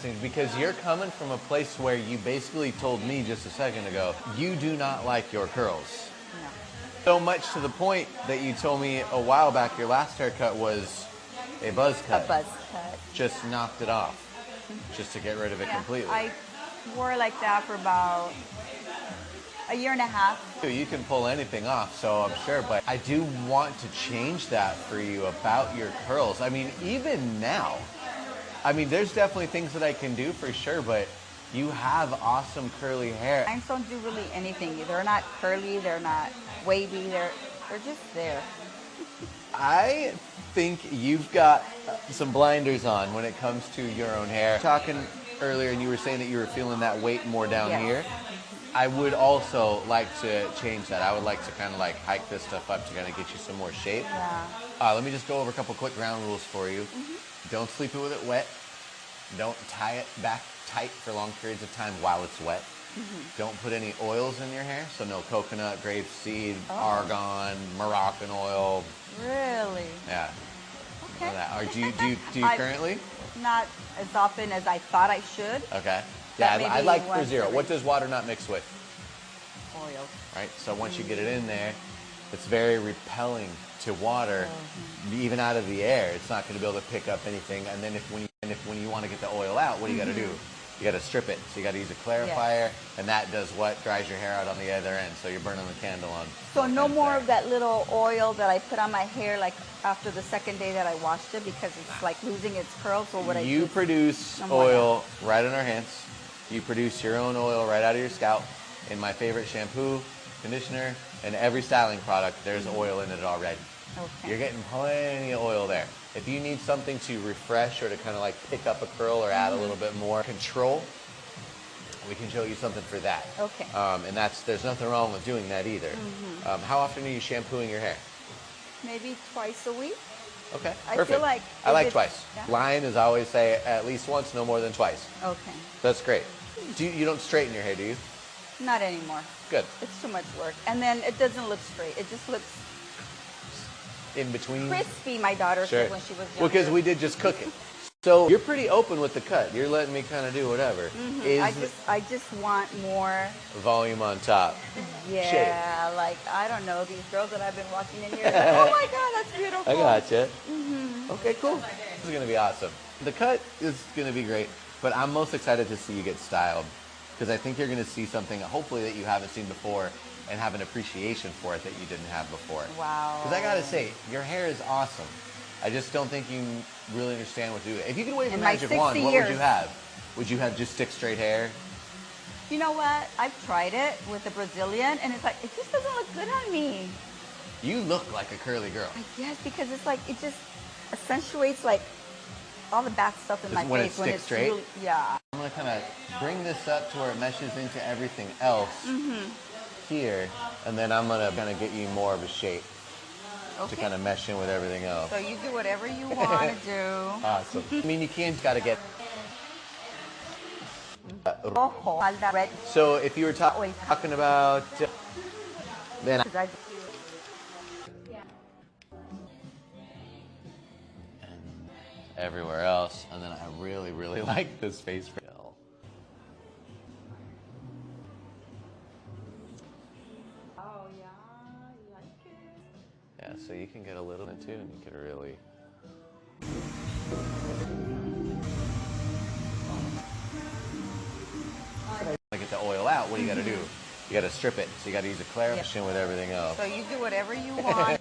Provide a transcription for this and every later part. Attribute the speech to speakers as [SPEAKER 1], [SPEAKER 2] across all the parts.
[SPEAKER 1] interesting because you're coming from a place where you basically told me just a second ago, you do not like your curls.
[SPEAKER 2] No.
[SPEAKER 1] So much to the point that you told me a while back your last haircut was a buzz cut.
[SPEAKER 2] A buzz cut.
[SPEAKER 1] Just knocked it off, just to get rid of it completely.
[SPEAKER 2] I wore like that for about a year and a half.
[SPEAKER 1] You can pull anything off, so I'm sure, but I do want to change that for you about your curls. I mean, even now, I mean, there's definitely things that I can do for sure, but you have awesome curly hair.
[SPEAKER 2] Mine don't do really anything. They're not curly, they're not wavy, they're just there.
[SPEAKER 1] I think you've got some blinders on when it comes to your own hair. Talking earlier, and you were saying that you were feeling that weight more down here. I would also like to change that. I would like to kind of like hike this stuff up to kind of get you some more shape.
[SPEAKER 2] Yeah.
[SPEAKER 1] Let me just go over a couple quick ground rules for you. Don't sleep it with it wet. Don't tie it back tight for long periods of time while it's wet. Don't put any oils in your hair, so no coconut, grapeseed, argan, Moroccan oil.
[SPEAKER 2] Really?
[SPEAKER 1] Yeah.
[SPEAKER 2] Okay.
[SPEAKER 1] Or do you currently?
[SPEAKER 2] Not as often as I thought I should.
[SPEAKER 1] Okay. Yeah, I
[SPEAKER 2] maybe
[SPEAKER 1] like for
[SPEAKER 2] once
[SPEAKER 1] zero.
[SPEAKER 2] every-
[SPEAKER 1] What does water not mix with?
[SPEAKER 2] Oil.
[SPEAKER 1] Right. So once you get it in there, it's very repelling to water, even out of the air. It's not going to be able to pick up anything. And then when you want to get the oil out, what do you got to do? You got to strip it. So you got to use a clarifier, and that does what? Dries your hair out on the other end. So you're burning the candle on.
[SPEAKER 2] So
[SPEAKER 1] both
[SPEAKER 2] no
[SPEAKER 1] ends
[SPEAKER 2] more
[SPEAKER 1] there.
[SPEAKER 2] of that little oil that I put on my hair like after the second day that I washed it because it's like losing its curls. Or what I
[SPEAKER 1] You
[SPEAKER 2] do?
[SPEAKER 1] produce
[SPEAKER 2] No more
[SPEAKER 1] oil right in our hands. You produce your own oil right out of your scalp. In my favorite shampoo, conditioner, and every styling product, there's oil in it already.
[SPEAKER 2] Okay.
[SPEAKER 1] You're getting plenty of oil there. If you need something to refresh or to kind of like pick up a curl or add a little bit more control, we can show you something for that.
[SPEAKER 2] Okay.
[SPEAKER 1] And there's nothing wrong with doing that either. How often are you shampooing your hair?
[SPEAKER 2] Maybe twice a week.
[SPEAKER 1] Okay,
[SPEAKER 2] I
[SPEAKER 1] perfect.
[SPEAKER 2] feel like
[SPEAKER 1] I
[SPEAKER 2] if
[SPEAKER 1] like
[SPEAKER 2] it's-
[SPEAKER 1] twice.
[SPEAKER 2] yeah.
[SPEAKER 1] Lion is always say at least once, no more than twice.
[SPEAKER 2] Okay.
[SPEAKER 1] That's great. You don't straighten your hair, do you?
[SPEAKER 2] Not anymore.
[SPEAKER 1] Good.
[SPEAKER 2] It's too much work. And then it doesn't look straight. It just looks
[SPEAKER 1] In between.
[SPEAKER 2] crispy, my daughter said when she was younger.
[SPEAKER 1] Well, because we did just cook it. So you're pretty open with the cut. You're letting me kind of do whatever. Is
[SPEAKER 2] I just want more.
[SPEAKER 1] volume on top.
[SPEAKER 2] Yeah, like I don't know, these girls that I've been walking in here. Like, oh my God, that's beautiful.
[SPEAKER 1] I gotcha. Okay, cool. This is gonna be awesome. The cut is gonna be great, but I'm most excited to see you get styled because I think you're gonna see something hopefully that you haven't seen before and have an appreciation for it that you didn't have before.
[SPEAKER 2] Wow.
[SPEAKER 1] Because I gotta say, your hair is awesome. I just don't think you really understand what to do. If you could wave a
[SPEAKER 2] In my
[SPEAKER 1] magic
[SPEAKER 2] 60
[SPEAKER 1] wand, what would you
[SPEAKER 2] years.
[SPEAKER 1] have? Would you have just stick straight hair?
[SPEAKER 2] You know what? I've tried it with a Brazilian, and it's like it just doesn't look good on me.
[SPEAKER 1] You look like a curly girl.
[SPEAKER 2] I guess because it's like it just accentuates like all the bad stuff in my
[SPEAKER 1] When it
[SPEAKER 2] face
[SPEAKER 1] sticks straight?
[SPEAKER 2] really, yeah.
[SPEAKER 1] I'm gonna kind of bring this up to where it meshes into everything else here, and then I'm gonna kind of get you more of a shape to kind of mesh in with everything else.
[SPEAKER 2] So you do whatever you want to do.
[SPEAKER 1] Awesome. I mean, you can't gotta get.
[SPEAKER 2] Rojo, falda red.
[SPEAKER 1] So if you were talking about, then
[SPEAKER 2] Because I
[SPEAKER 1] everywhere else, and then I really, really like this face for
[SPEAKER 2] Oh yeah, you like it.
[SPEAKER 1] Yeah, so you can get a little bit too, and you could really. To get the oil out, what do you got to do? You got to strip it, so you got to use a clarifier with everything else.
[SPEAKER 2] So you do whatever you want.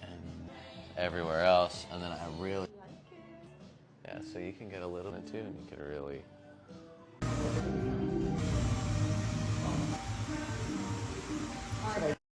[SPEAKER 1] And everywhere else, and then I really. Yeah, so you can get a little bit too, and you could really.